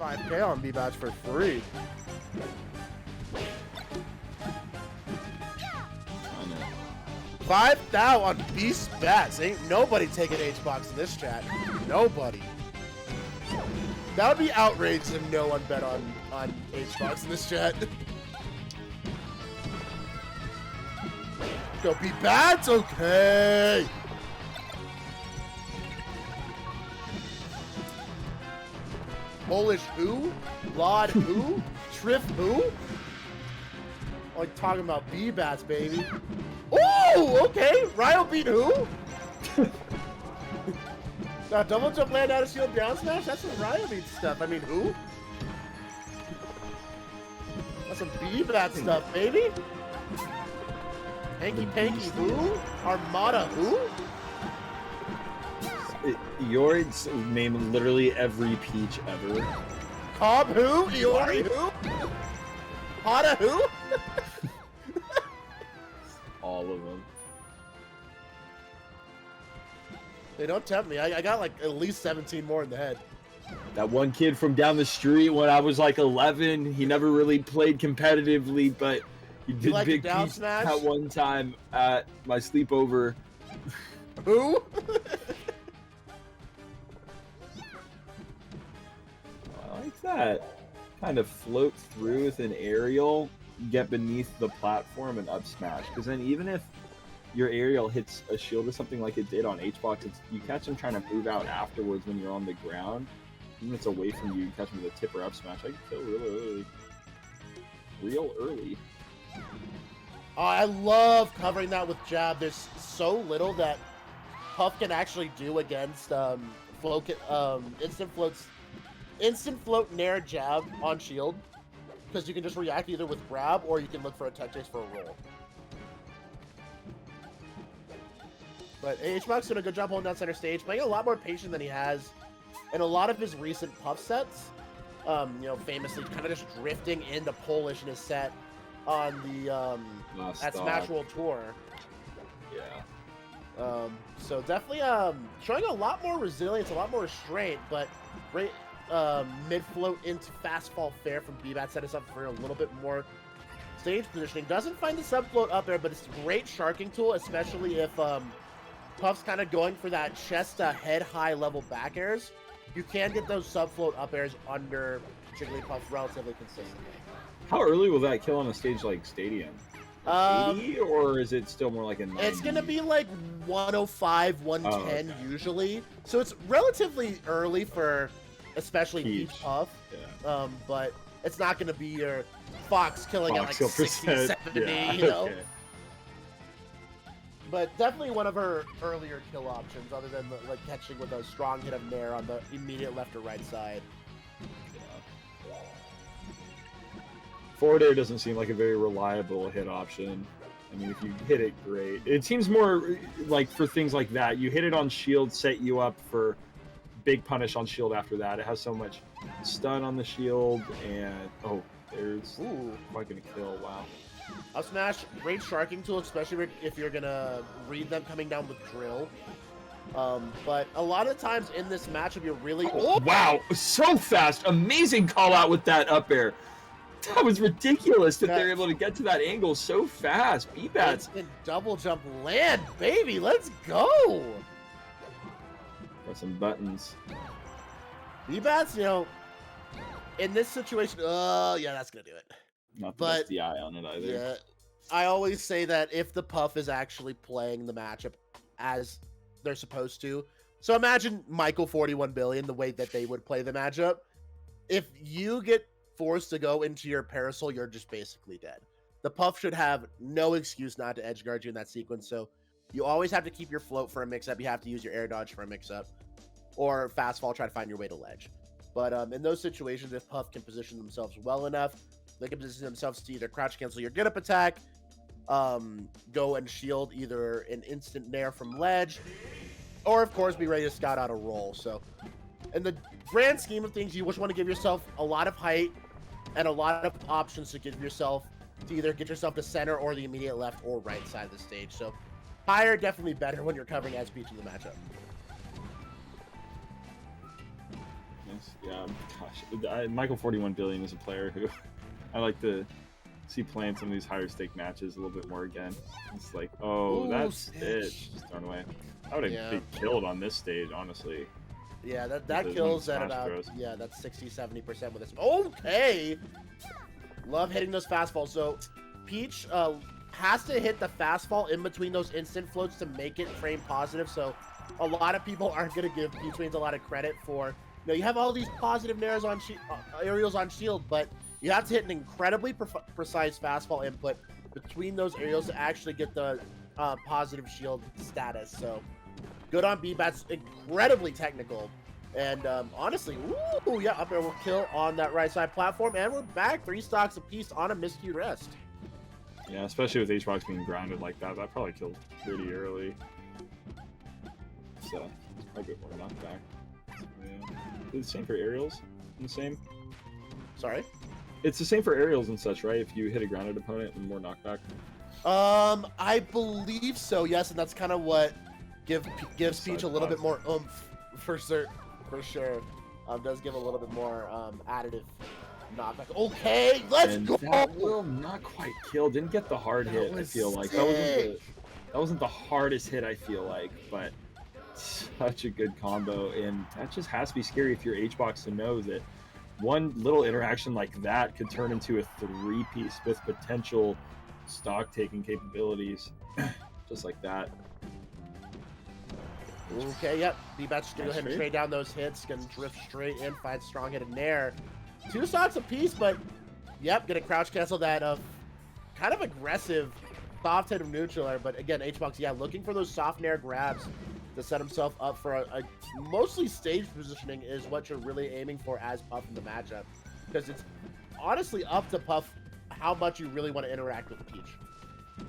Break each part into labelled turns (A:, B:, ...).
A: 5K on Bbatts for free.
B: I know.
A: 5,000 on Bbatts. Ain't nobody taking Hbox in this chat. Nobody. That would be outrageous if no one bet on Hbox in this chat. Go Bbatts, okay. Polish who? Lod who? Triff who? Like talking about Bbatts, baby. Oh, okay. Ryo beat who? Double jump land out of shield down smash? That's some Ryo beat stuff. I mean, who? That's some Bbatts stuff, baby. Hanky Panky who? Armada who?
B: Yord's name literally every peach ever.
A: Cobb who? Iori who? Hada who?
B: All of them.
A: They don't tempt me. I got like at least 17 more in the head.
B: That one kid from down the street when I was like 11, he never really played competitively, but he did
A: like
B: big
A: down
B: peach
A: smash?
B: at one time at my sleepover.
A: Who?
B: I like that. Kind of float through with an aerial, get beneath the platform and up smash. Because then even if your aerial hits a shield or something like it did on Hbox, you catch him trying to move out afterwards when you're on the ground. Even if it's away from you, you catch him with a tip or up smash. I can kill real early.
A: Oh, I love covering that with jab. There's so little that Puff can actually do against instant float nair jab on shield, because you can just react either with grab or you can look for a tech chase for a roll. But Hbox doing a good job holding down center stage, playing a lot more patient than he has in a lot of his recent Puff sets. You know, famously kind of just drifting into Polish in his set on the at Smash World Tour.
B: Yeah.
A: So definitely showing a lot more resilience, a lot more restraint, but great mid float into fast fall fair from Bbatts, set us up for a little bit more stage positioning. Doesn't find the sub float up there, but it's a great sharking tool, especially if Puff's kind of going for that chest head high level back airs. You can get those sub float up airs under Jigglypuff relatively consistently.
B: How early will that kill on a stage like Stadium? 80, or is it still more like a 90?
A: It's gonna be like 105, 110 usually. So it's relatively early for especially Peach Puff.
B: Yeah.
A: But it's not gonna be your Fox killing
B: Fox
A: at like 60, 70,
B: yeah,
A: you know?
B: okay.
A: But definitely one of her earlier kill options, other than like catching with a strong hit of Nair on the immediate left or right side.
B: Yeah. Forward air doesn't seem like a very reliable hit option. I mean, if you hit it, great. It seems more like for things like that. You hit it on shield, set you up for big punish on shield after that. It has so much stun on the shield, and oh, there's quite gonna kill. Wow.
A: Up smash, great sharking tool, especially if you're gonna read them coming down with drill. But a lot of times in this matchup, you're really
B: wow, so fast! Amazing call out with that up air. That was ridiculous that they're able to get to that angle so fast. Bbatts.
A: Double jump land, baby. Let's go.
B: Got some buttons.
A: Bbatts, you know, in this situation, yeah, that's gonna do it.
B: Not the best DI on it either.
A: Yeah, I always say that if the Puff is actually playing the matchup as they're supposed to. So imagine Michael 41 billion, the way that they would play the matchup. If you get forced to go into your Parasol, you're just basically dead. The Puff should have no excuse not to edge guard you in that sequence. So you always have to keep your float for a mix-up. You have to use your air dodge for a mix-up. Or fast fall, try to find your way to ledge. But in those situations, if Puff can position themselves well enough, they can position themselves to either crouch cancel your get up attack, go and shield either an instant nair from ledge, or of course be ready to scout out a roll. So in the grand scheme of things, you just want to give yourself a lot of height and a lot of options to give yourself to either get yourself to center or the immediate left or right side of the stage. So higher, definitely better when you're covering as Peach in the matchup.
B: goodness. Yeah, gosh. Michael 41 billion is a player who I like to see playing some of these higher stake matches a little bit more again. It's like, oh,
A: Ooh,
B: that's
A: Stitch.
B: it. Just thrown away. I would have been killed on this stage, honestly.
A: Yeah, that kills at about, that's 60-70% with this. Okay! Love hitting those fastballs. So, Peach has to hit the fastball in between those instant floats to make it frame positive. So, a lot of people aren't going to give Peach Wings a lot of credit for, you know, you have all these positive nairs on aerials on shield, but you have to hit an incredibly precise fastball input between those aerials to actually get the positive shield status. So, good on Bbatts, incredibly technical. And honestly, ooh, yeah, up air will kill on that right side platform. And we're back 3 stocks apiece on a miscue rest.
B: Yeah, especially with HBox being grounded like that, that probably killed pretty early. So, it's probably a bit more knockback. So, yeah. It's the same for aerials? The same?
A: Sorry?
B: It's the same for aerials and such, right? If you hit a grounded opponent and more knockback?
A: I believe so, yes. And that's kind of what gives Peach a little bit more oomph for sure. Does give a little bit more additive knockback. Okay, let's go.
B: That will not quite kill. Didn't get the hard hit. I feel like that wasn't the hardest hit. I feel like, but such a good combo, and that just has to be scary if you're HBox to know that one little interaction like that could turn into a 3-piece with potential stock taking capabilities, just like that.
A: Okay, yep. Bbatts go ahead and trade down those hits, gonna drift straight in, find strong hit in there. 2 stocks apiece, but yep, gonna crouch cancel that kind of aggressive soft hit of neutral. But again, HBox, yeah, looking for those soft nair grabs to set himself up for a mostly stage positioning is what you're really aiming for as Puff in the matchup, because it's honestly up to Puff how much you really want to interact with Peach.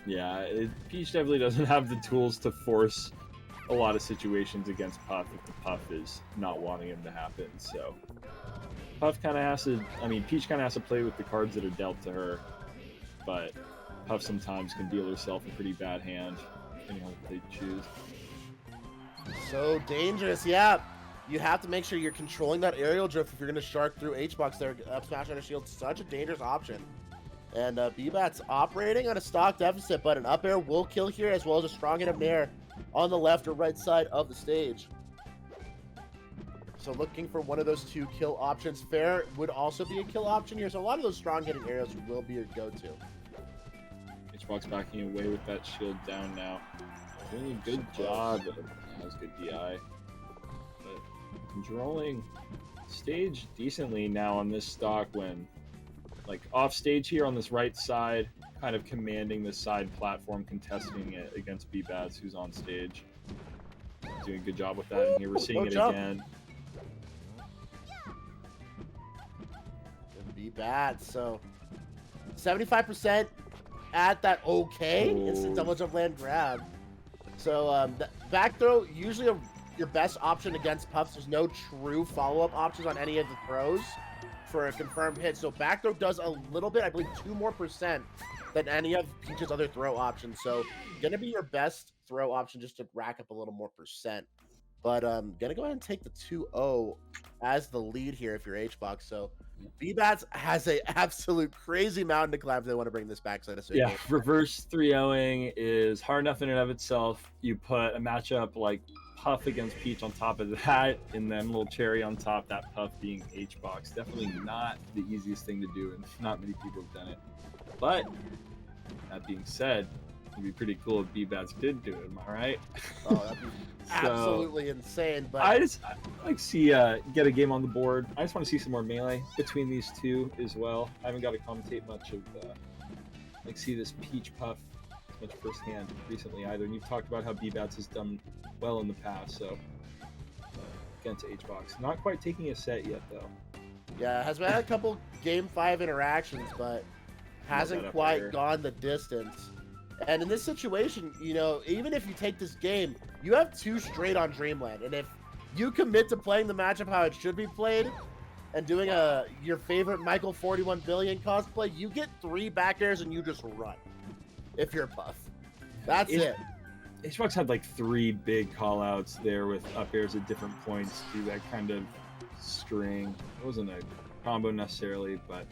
B: Yeah, Peach definitely doesn't have the tools to force a lot of situations against Puff if the Puff is not wanting him to happen. So Puff kind of has to, Peach kind of has to play with the cards that are dealt to her, but Puff sometimes can deal herself a pretty bad hand, depending on what they choose.
A: So dangerous, yeah. You have to make sure you're controlling that aerial drift if you're going to shark through HBox there. Up smash on a shield, such a dangerous option. And Bbatts operating on a stock deficit, but an up air will kill here, as well as a strong hit of nair on the left or right side of the stage. So looking for one of those 2 kill options. Fair would also be a kill option here. So a lot of those strong hitting aerials will be your go-to.
B: HBox backing away with that shield down now. Doing a good job. That was good DI. But controlling stage decently now on this stock when, like, off stage here on this right side, kind of commanding the side platform, contesting it against Bbatts, who's on stage. Doing a good job with that, and here we're seeing it again.
A: Bbatts, so 75% at that instant double jump land grab. So back throw, usually your best option against Puffs. There's no true follow-up options on any of the throws for a confirmed hit. So back throw does a little bit, I believe 2% more than any of Peach's other throw options. So gonna be your best throw option just to rack up a little more percent. But gonna go ahead and take the 2-0 as the lead here if you're HBox. So Bbatts has a absolute crazy mountain to climb if they want to bring this back. So
B: yeah, reverse 3-0ing is hard enough in and of itself. You put a matchup like Puff against Peach on top of that, and then a little cherry on top, that Puff being HBox. Definitely not the easiest thing to do, and not many people have done it. But that being said, it'd be pretty cool if Bbatts did do it. Am I right?
A: Oh, that'd be absolutely insane. But
B: I like to see get a game on the board. I just want to see some more melee between these 2 as well. I haven't got to commentate much of see this Peach Puff much firsthand recently either. And you've talked about how Bbatts has done well in the past, so against HBox. Not quite taking a set yet though.
A: Yeah, has had a couple Game 5 interactions, but hasn't quite gone the distance. And in this situation, you know, even if you take this game, you have 2 straight on Dreamland. And if you commit to playing the matchup how it should be played and doing your favorite Michael 41 billion cosplay, you get 3 back airs and you just run. If you're Puff. That's it.
B: HBox had like 3 big call outs there with up airs at different points to that kind of string. It wasn't a combo necessarily, but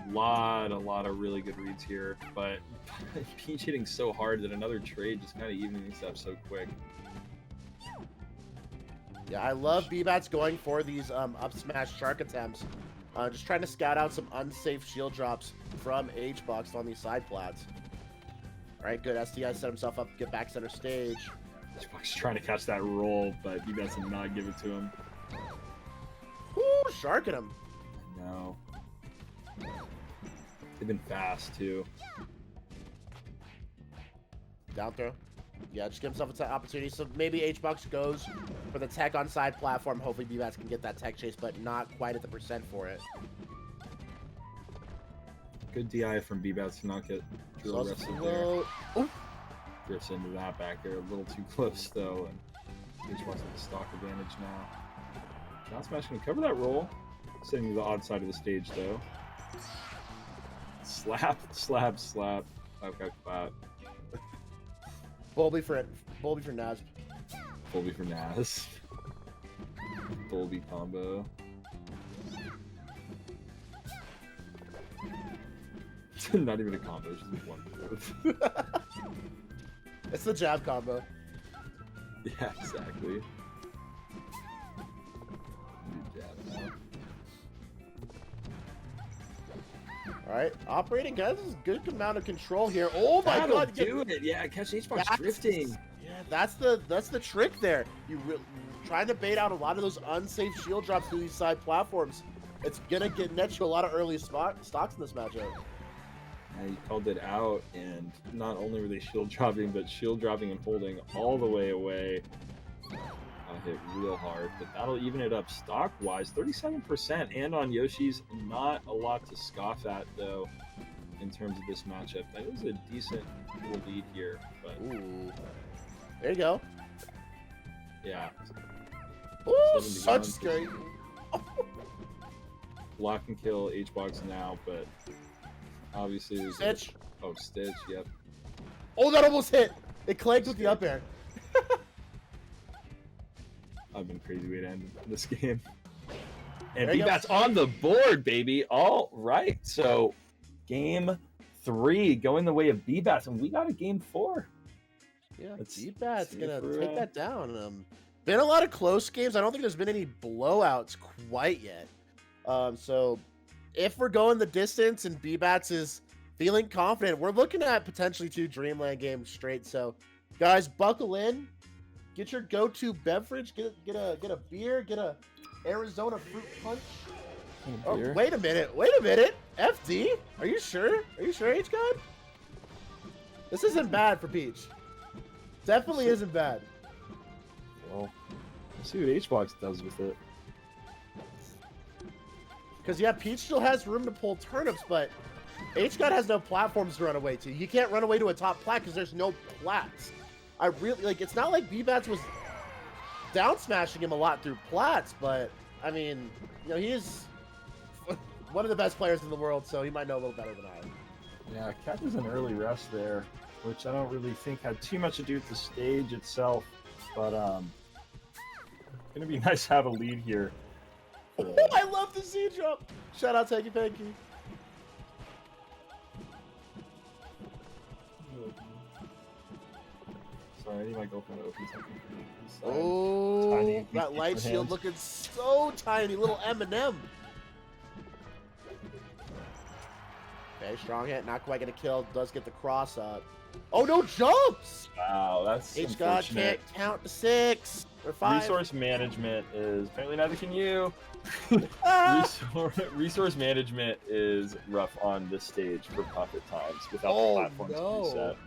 B: a lot of really good reads here. But Peach hitting so hard that another trade just kind of evening things up so quick.
A: Yeah, I love Bbatts going for these up smash shark attempts. Just trying to scout out some unsafe shield drops from Hbox on these side plats. All right, good. STI set himself up to get back center stage.
B: Hbox trying to catch that roll, but Bbatts did not give it to him.
A: Whoo, sharking him.
B: No. They've been fast too.
A: Down throw. Yeah, just give himself an opportunity. So maybe Hbox goes for the tech on side platform. Hopefully Bbatts can get that tech chase, but not quite at the percent for it.
B: Good DI from Bbatts to not get drill wrestled there.
A: Ooh.
B: Drifts into that back air a little too close though, and Hbox has the stock advantage now. Down smash can cover that roll. Sitting to the odd side of the stage though. Slap, slap, slap. Okay, clap.
A: Bulby for Naz.
B: Bulby for Naz. Bulby combo. Not even a combo, it's just one move.
A: It's the jab combo.
B: Yeah, exactly. New jab now.
A: Alright, operating guys, this is a good amount of control here. Oh my god,
B: do it! Yeah, catch Hbox drifting.
A: Yeah, that's the trick there. Trying to bait out a lot of those unsafe shield drops through these side platforms. It's gonna net you a lot of early stocks in this matchup.
B: Yeah, he called it out, and not only were they shield dropping, but shield dropping and holding all the way away. Hit real hard, but that'll even it up stock wise. 37%, and on Yoshi's, not a lot to scoff at though in terms of this matchup. That is a decent little lead here, but
A: ooh, there you go.
B: Yeah.
A: Ooh, such scary.
B: Block and kill Hbox now, but obviously there's
A: Stitch.
B: Oh, Stitch, yep.
A: Oh, that almost hit. It clanked with the up air.
B: I've been crazy way to end this game. And Bbatts on the board, baby. All right. So game 3 going the way of Bbatts, and we got a game 4.
A: Yeah, Bbatts gonna take that down. Been a lot of close games. I don't think there's been any blowouts quite yet. So if we're going the distance and Bbatts is feeling confident, we're looking at potentially 2 Dreamland games straight. So guys, buckle in. Get your go-to beverage. Get a beer. Get a Arizona fruit punch. Oh, wait a minute. FD, are you sure? Are you sure, H-God? This isn't bad for Peach. Definitely isn't bad.
B: Well, let's see what Hbox does with it.
A: Because yeah, Peach still has room to pull turnips, but H-God has no platforms to run away to. You can't run away to a top plat because there's no plats. I really like. It's not like Bbatts was down smashing him a lot through plats, but I mean, you know, he is one of the best players in the world, so he might know a little better than I am.
B: Yeah, catches an early rest there, which I don't really think had too much to do with the stage itself, but gonna be nice to have a lead here.
A: Oh, I love the Z drop. Shout out Tanky Panky.
B: Sorry, I need my girlfriend to open something for me.
A: Oh,
B: tiny,
A: that light shield looking so tiny, little M&M. Okay, strong hit, not quite gonna kill. Does get the cross up. Oh no, jumps!
B: Wow, that's
A: H-God can't count to 6 or 5.
B: Resource management is apparently neither can you. Resource management is rough on this stage for Puff at times without the platforms to be set.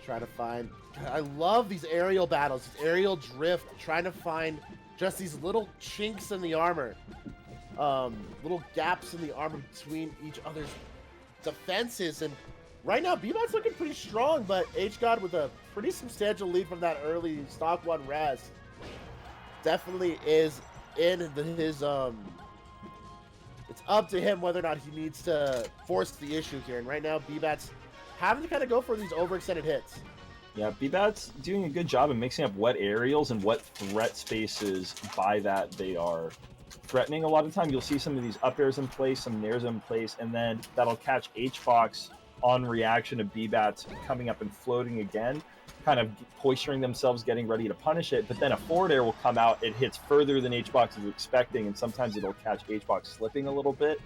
A: Trying to find. I love these aerial battles, this aerial drift. Trying to find just these little chinks in the armor, little gaps in the armor between each other's defenses. And right now, Bbatts looking pretty strong, but H-God with a pretty substantial lead from that early stock 1 res definitely is in It's up to him whether or not he needs to force the issue here. And right now, Bbatts having to kind of go for these overextended hits.
B: Yeah, Bbatts doing a good job of mixing up what aerials and what threat spaces by that they are threatening. A lot of time you'll see some of these up airs in place, some nairs in place, and then that'll catch H-Box on reaction to Bbatts coming up and floating again, kind of posturing themselves, getting ready to punish it. But then a forward air will come out, it hits further than H-Box is expecting, and sometimes it'll catch H-Box slipping a little bit,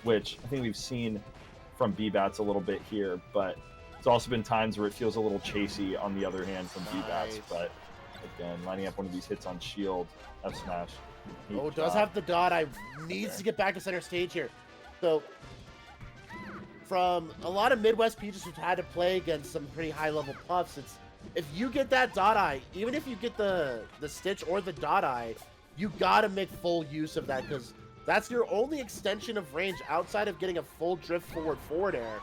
B: which I think we've seen from Bbatts a little bit here, but it's also been times where it feels a little chasey on the other hand from Bbatts. But again, lining up one of these hits on shield, F smash.
A: Oh, does have the dot. I needs to get back to center stage here. So, from a lot of Midwest Peaches who've had to play against some pretty high-level puffs, it's if you get that dot eye, even if you get the stitch or the dot eye, you gotta make full use of that because that's your only extension of range outside of getting a full drift forward air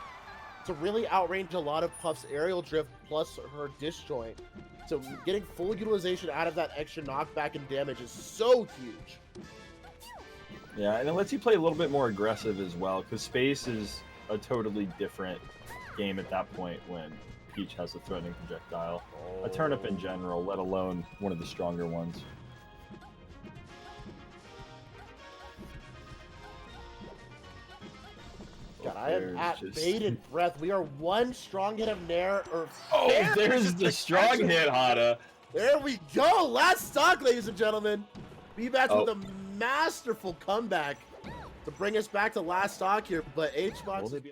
A: to really outrange a lot of Puff's aerial drift plus her disjoint. So getting full utilization out of that extra knockback and damage is so huge.
B: Yeah, and it lets you play a little bit more aggressive as well, because space is a totally different game at that point when Peach has a threatening projectile. A turnip in general, let alone one of the stronger ones.
A: God, I am at bated breath. We are one strong hit of Nair.
B: Oh, there's the strong hit, Hada.
A: There we go. Last stock, ladies and gentlemen. Bbatts with a masterful comeback to bring us back to last stock here. But H-Box